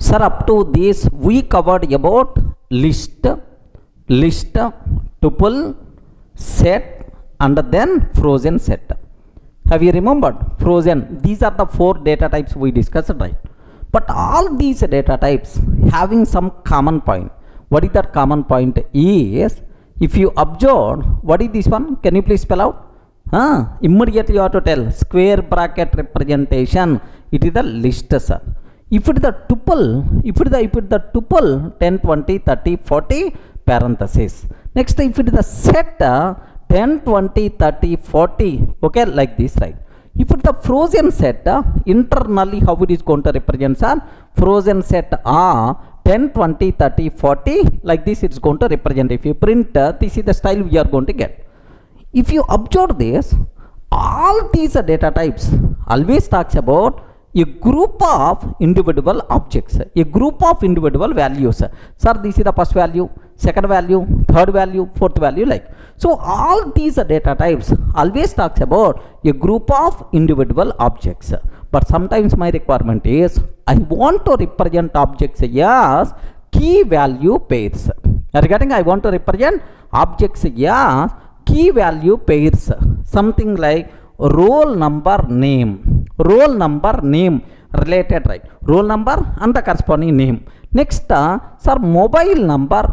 Sir, up to this we covered about list, tuple, set, and then frozen set. Have you remembered frozen? These are the 4 data types we discussed, right? But all these data types having some common point. What is that common point is, if you observe, what is this one? Can you please spell out? Immediately you have to tell square bracket representation. It is the list, sir. If it is the tuple, if it is the tuple 10, 20, 30, 40 parenthesis. Next, if it is the set 10, 20, 30, 40, okay, like this, right? If it is the frozen set, internally how it is going to represent, sir? Frozen set are 10, 20, 30, 40, like this it's going to represent. If you print, this is the style we are going to get. If you observe this, all these data types always talks about a group of individual objects, a group of individual values. Sir, this is the first value, second value, third value, fourth value, like. So all these data types always talks about a group of individual objects. But sometimes my requirement is, I want to represent objects as key value pairs. Regarding I want to represent objects as key value pairs. Something like roll number name related, right? Roll number and the corresponding name. Next, sir, mobile number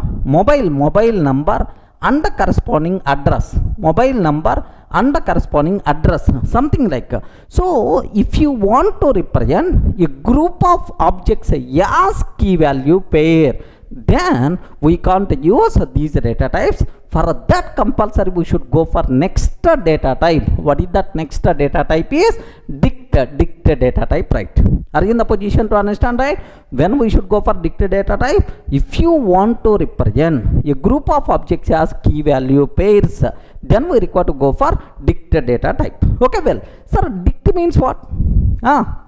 and the corresponding address. Mobile number and the corresponding address, something like. So if you want to represent a group of objects as key value pair, then we can't use these data types. For that, compulsory we should go for next data type. What is that next data type? Is dict data type, right? Are you in the position to understand, right? When we should go for dict data type? If you want to represent a group of objects as key value pairs, then we require to go for dict data type. Okay, well, sir, dict means what?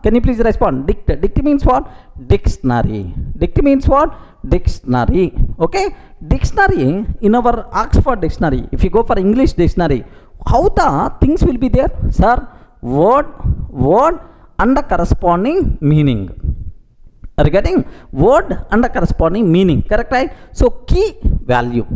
Can you please respond? Dict means what? Dictionary. Dict means what? Dictionary. Okay, dictionary, in our Oxford dictionary, if you go for English dictionary, how the things will be there? Sir, word and the corresponding meaning. Regarding word and the corresponding meaning, correct, right? So key value,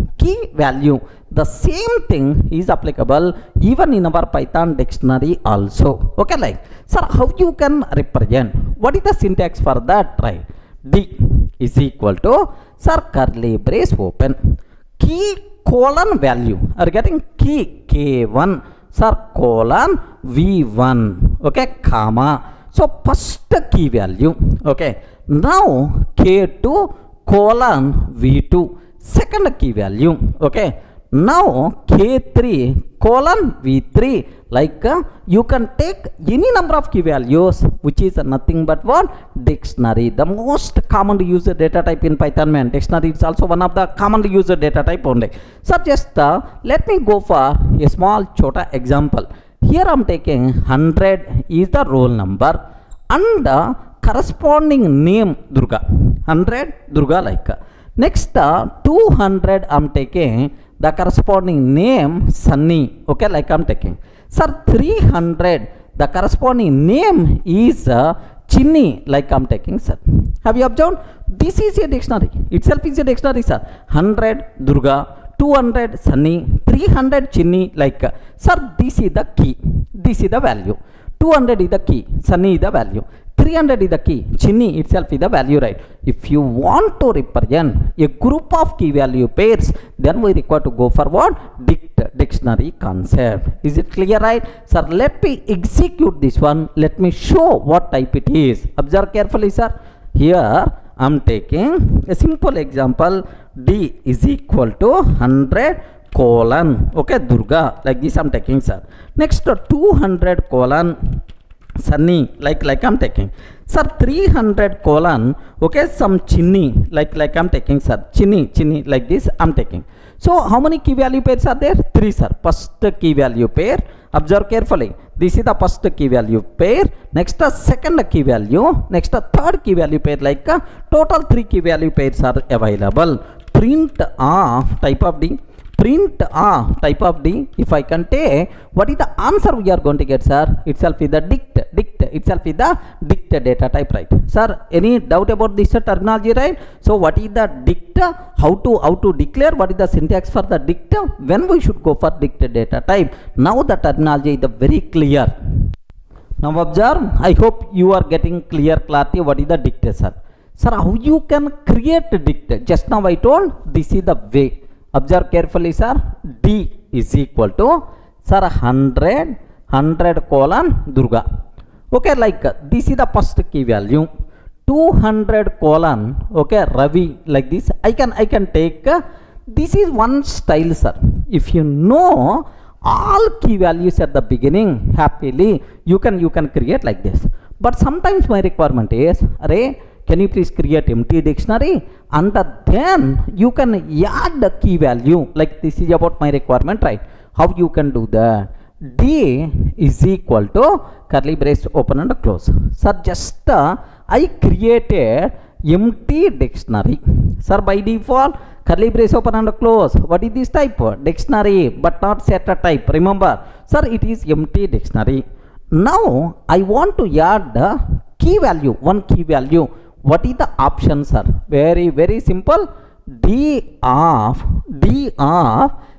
the same thing is applicable even in our Python dictionary also. Okay, like, sir, how you can represent? What is the syntax for that, right? D is equal to, sir, curly brace open, key colon value. Are getting key K1, sir, colon V1, okay, comma. So first key value, okay. Now K2 colon V2, second key value, okay. Now K3 colon V3, like you can take any number of key values, which is nothing but what? Dictionary. The most commonly used data type in Python, man. Dictionary is also one of the commonly used data type only. So just let me go for a small chota example. Here I am taking 100 is the roll number and corresponding name Durga. 100 Durga, like. Next 200 I am taking the corresponding name Sunny, okay, like I am taking. Sir, 300 the corresponding name is Chinny, like I am taking, sir. Have you observed? This is a dictionary. Itself is a dictionary, sir. 100 Durga, 200 Sunny, 300 Chinny, like. Sir, this is the key. This is the value. 200 is the key. Sunny is the value. 300 is the key. Chinny itself is the value, right? If you want to represent a group of key value pairs, then we require to go for what? Dictionary concept. Is it clear, right? Sir, let me execute this one. Let me show what type it is. Observe carefully, sir. Here I am taking a simple example. D is equal to 100 colon, okay, Durga, like this I am taking, sir. Next 200 colon Sunny, like I am taking. Sir, 300 colon, okay, some Chinny, like I am taking, sir. Chinny, like this I am taking. So how many key value pairs are there? 3, sir. First key value pair, observe carefully. This is the first key value pair. Next second key value. Next third key value pair, like total 3 key value pairs are available. Print of type of D. Type of D. If I can take, what is the answer we are going to get, sir? Itself is the dict. itself is the dict data type, right? Sir, any doubt about this terminology, right? So what is the dict? How to declare? What is the syntax for the dict? When we should go for dict data type? Now the terminology is very clear. Now observe, I hope you are getting clarity what is the dict, sir. Sir, how you can create dict? Just now I told this is the way. Observe carefully, sir. D is equal to, sir, 100 colon Durga. Okay, like this is the first key value. 200 colon, okay, Ravi, like this. I can take, this is one style, sir. If you know all key values at the beginning, happily, you can create like this. But sometimes my requirement is, array, can you please create empty dictionary, and then you can add the key value, like this is about my requirement, right? How you can do that? D is equal to curly brace open and close. Sir, just I created empty dictionary. Sir, by default curly brace open and close. What is this type? Dictionary, but not set a type. Remember, sir, it is empty dictionary. Now I want to add the key value, one key value. What is the option, sir? Very simple. D of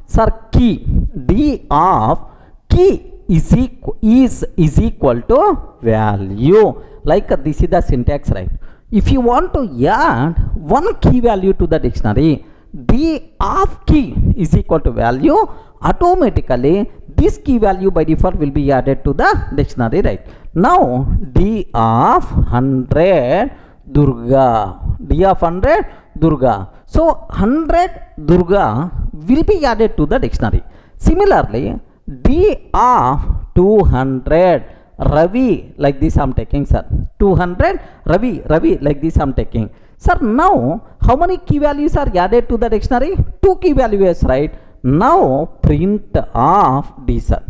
sir, key. D of key is equal to value. Like this is the syntax, right? If you want to add one key value to the dictionary, D of key is equal to value, automatically this key value by default will be added to the dictionary, right? Now D of 100 Durga. D of 100 Durga. So 100 Durga will be added to the dictionary. Similarly, D of 200 Ravi, like this I am taking, sir. 200 Ravi, like this I am taking. Sir, now how many key values are added to the dictionary? 2 key values, right? Now print of D, sir.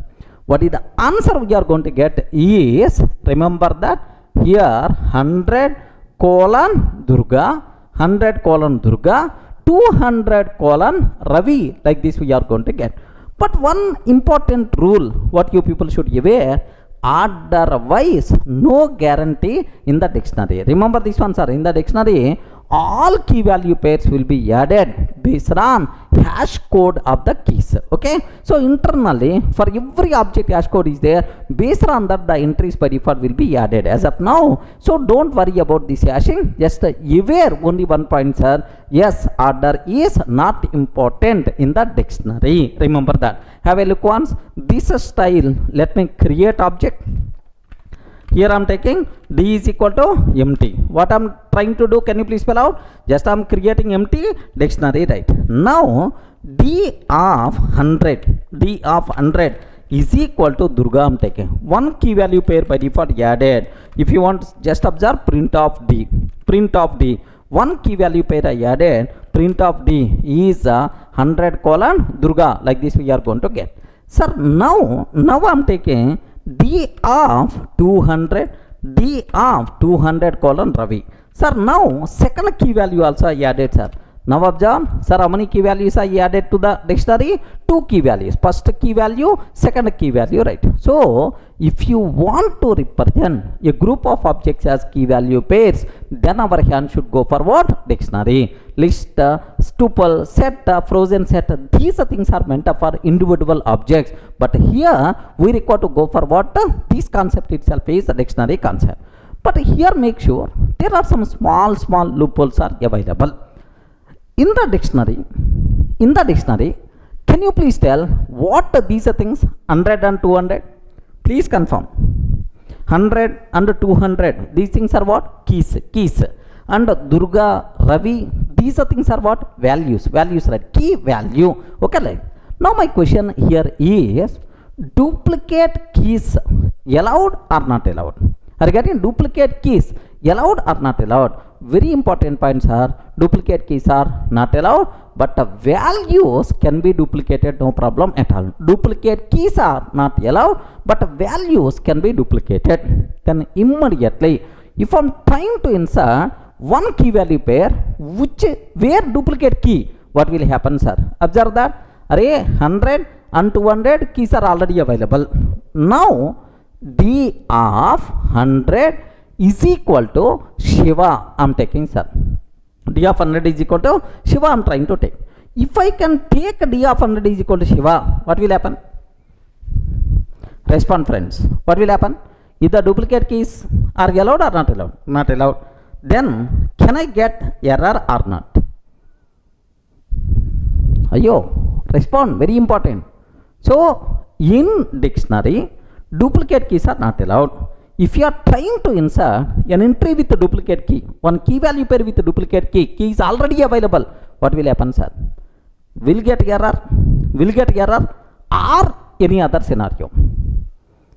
What is the answer we are going to get is, remember that here 100 colon Durga, 100 colon Durga, 200 colon Ravi, like this we are going to get. But one important rule what you people should be aware, otherwise no guarantee in the dictionary. Remember this one, sir. In the dictionary, all key value pairs will be added based on hash code of the keys. Okay, so internally for every object hash code is there. Based on that, the entries by default will be added as of now. So don't worry about this hashing. Just aware only one point, sir. Yes, order is not important in the dictionary. Remember that. Have a look once. This style, let me create object. Here I am taking D is equal to empty. What I am trying to do, can you please spell out? Just I am creating empty dictionary, right? Now D of 100 is equal to Durga I am taking. One key value pair by default added. If you want, just observe print of D. Print of D. One key value pair I added. Print of D is 100 colon Durga. Like this we are going to get. Sir, now I am taking D of 200 colon Ravi. Sir, now second key value also I added, sir. Now observe, sir, how many key values I added to the dictionary? 2 key values. First key value, second key value, right? So if you want to represent a group of objects as key value pairs, then our hand should go for what? Dictionary. List, tuple, set, frozen set, these things are meant for individual objects. But here we require to go for what? This concept itself is the dictionary concept. But here make sure there are some small loopholes are available. In the dictionary, can you please tell what these things 100 and 200? Please confirm. 100 and 200, these things are what? Keys. And Durga, Ravi, these things are what? Values, right? Key value. Okay, like. Now my question here is, duplicate keys allowed or not allowed? Are you getting? Duplicate keys allowed or not allowed? Very important points are, duplicate keys are not allowed, but the values can be duplicated, no problem at all. Duplicate keys are not allowed, but values can be duplicated. Then immediately, if I am trying to insert one key value pair, where duplicate key, what will happen, sir? Observe that, array 100 and 200 keys are already available. Now D of 100 is equal to Shiva. I'm taking, sir. D of 100 is equal to Shiva. I'm trying to take. If I can take D of 100 is equal to Shiva, what will happen? Respond, friends. What will happen? If the duplicate keys are allowed or not allowed? Not allowed. Then can I get error or not? Ayo, respond. Very important. So in dictionary, duplicate keys are not allowed. If you are trying to insert an entry with a duplicate key, one key value pair with a duplicate key is already available, what will happen, sir? Will get error or any other scenario.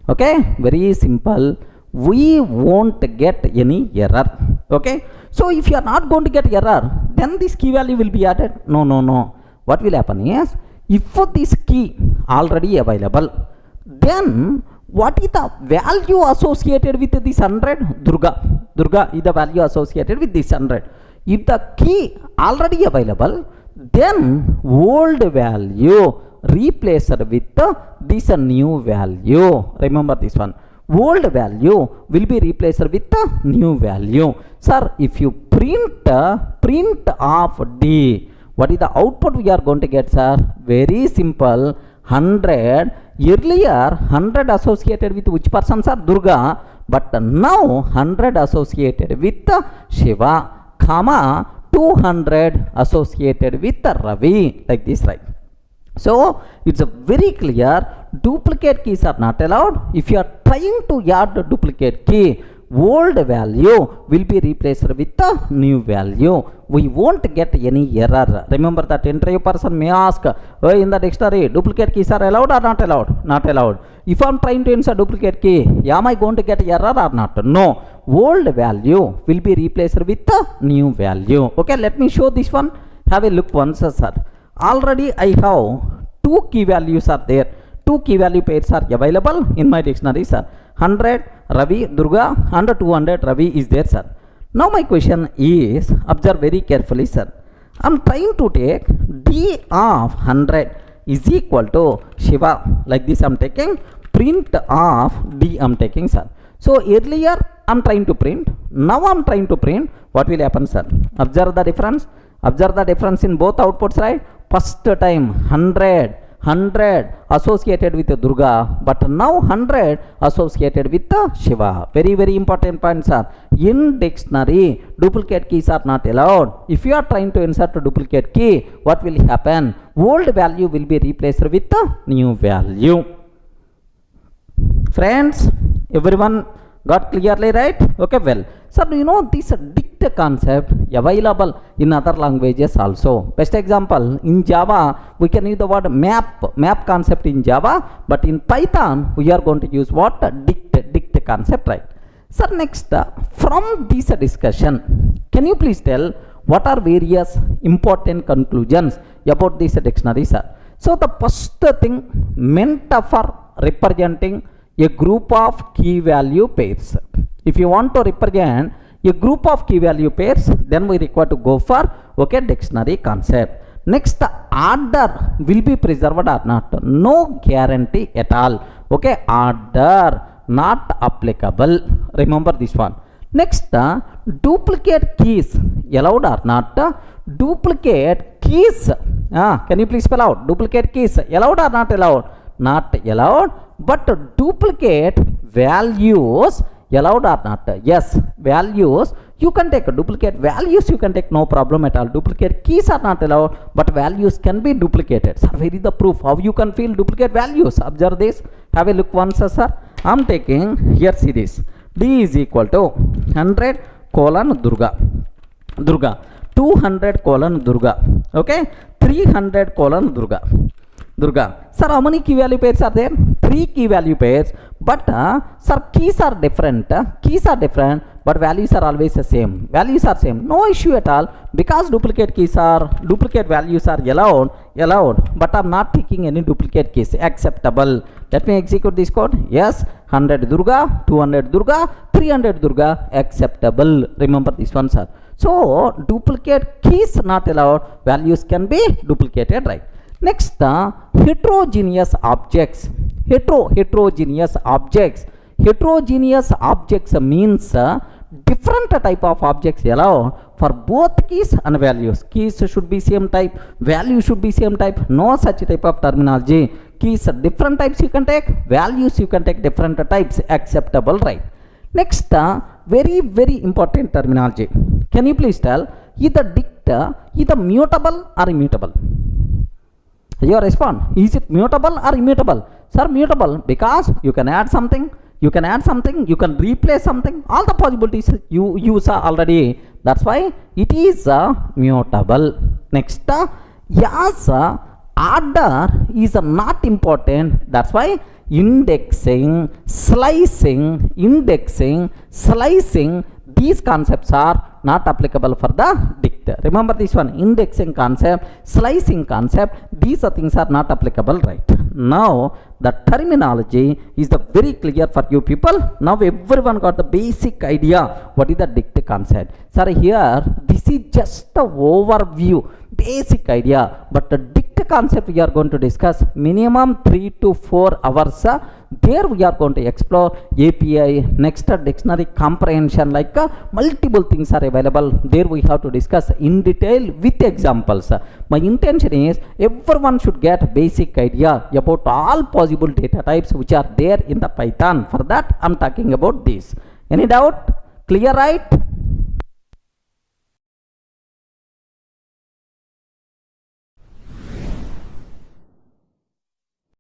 Okay, very simple. We won't get any error. Okay, so if you are not going to get error, then this key value will be added. No. What will happen is, if this key already available, then what is the value associated with this 100? Durga is the value associated with this 100. If the key already available, then old value replaced with this new value. Remember this one. Old value will be replaced with the new value. Sir, if you print of D, what is the output we are going to get, sir? Very simple. 100. Earlier 100 associated with which person, sir? Durga. But now 100 associated with Shiva, comma 200 associated with Ravi, like this, right? So it's a very clear, duplicate keys are not allowed. If you are trying to add a duplicate key, old value will be replaced with the new value. We won't get any error. Remember that interview person may ask, in the dictionary, duplicate keys are allowed or not allowed? Not allowed. If I am trying to insert duplicate key, am I going to get error or not? No. Old value will be replaced with the new value. Okay, let me show this one. Have a look once, sir. Already I have two key values are there. Two key value pairs are available in my dictionary, sir. 100 Ravi, Durga, and 200 Ravi is there, sir. Now my question is, observe very carefully, sir. I am trying to take D of 100 is equal to Shiva. Like this I am taking. Print of D I am taking, sir. So earlier I am trying to print. Now I am trying to print. What will happen, sir? Observe the difference. Observe the difference in both outputs, right? First time 100 associated with Durga, but now 100 associated with Shiva. Very important point, sir. In dictionary, duplicate keys are not allowed. If you are trying to insert a duplicate key, what will happen? Old value will be replaced with the new value. Friends, everyone got clearly, right? Okay, well, sir, you know this Dict concept available in other languages also. Best example, in Java we can use the word map concept in Java, but in Python we are going to use what? Dict concept, right? Sir, next, from this discussion, can you please tell what are various important conclusions about this dictionary, sir? So the first thing, meant for representing a group of key value pairs. If you want to represent a group of key value pairs, then we require to go for dictionary concept. Next, order will be preserved or not? No guarantee at all. Okay, order not applicable. Remember this one. Next, duplicate keys allowed or not? Duplicate keys. Can you please spell out? Duplicate keys allowed or not allowed? Not allowed. But duplicate values allowed or not? Yes, values you can take. Duplicate values you can take, no problem at all. Duplicate keys are not allowed, but values can be duplicated. Sir, where is the proof? How you can feel duplicate values? Observe this. Have a look once, sir. I am taking, here see this. D is equal to 100 colon Durga. 200 colon Durga. Okay, 300 colon Durga. Sir, how many key value pairs are there? 3 key value pairs. But sir, keys are different. But values are always the same. Values are same. No issue at all, because duplicate values are allowed. But I'm not taking any duplicate keys. Acceptable. Let me execute this code. Yes, 100 Durga, 200 Durga, 300 Durga. Acceptable. Remember this one, sir. So duplicate keys not allowed. Values can be duplicated, right? Next, heterogeneous objects. Heterogeneous objects heterogeneous objects means different type of objects allow for both keys and values. Keys should be same type, value should be same type, no such type of terminology. Keys different types you can take, values you can take different types, acceptable, right? Next, very very important terminology. Can you please tell, is the dict either mutable or immutable? You respond, is it mutable or immutable? Sir, mutable because you can add something, you can add something, you can replace something, all the possibilities you saw already. That's why it is mutable. Next, yes, order is not important. That's why indexing, slicing, these concepts are not applicable for the dict. Remember this one, indexing concept, slicing concept, these things are not applicable, right? Now the terminology is the very clear for you people. Now everyone got the basic idea what is the dict concept. Sir, here this is just the overview, basic idea, but the dict concept we are going to discuss minimum 3 to 4 hours. There we are going to explore API, next dictionary comprehension, like multiple things are available. There we have to discuss in detail with examples. My intention is everyone should get basic idea about all possible data types which are there in the Python. For that I'm talking about this. Any doubt? Clear, right?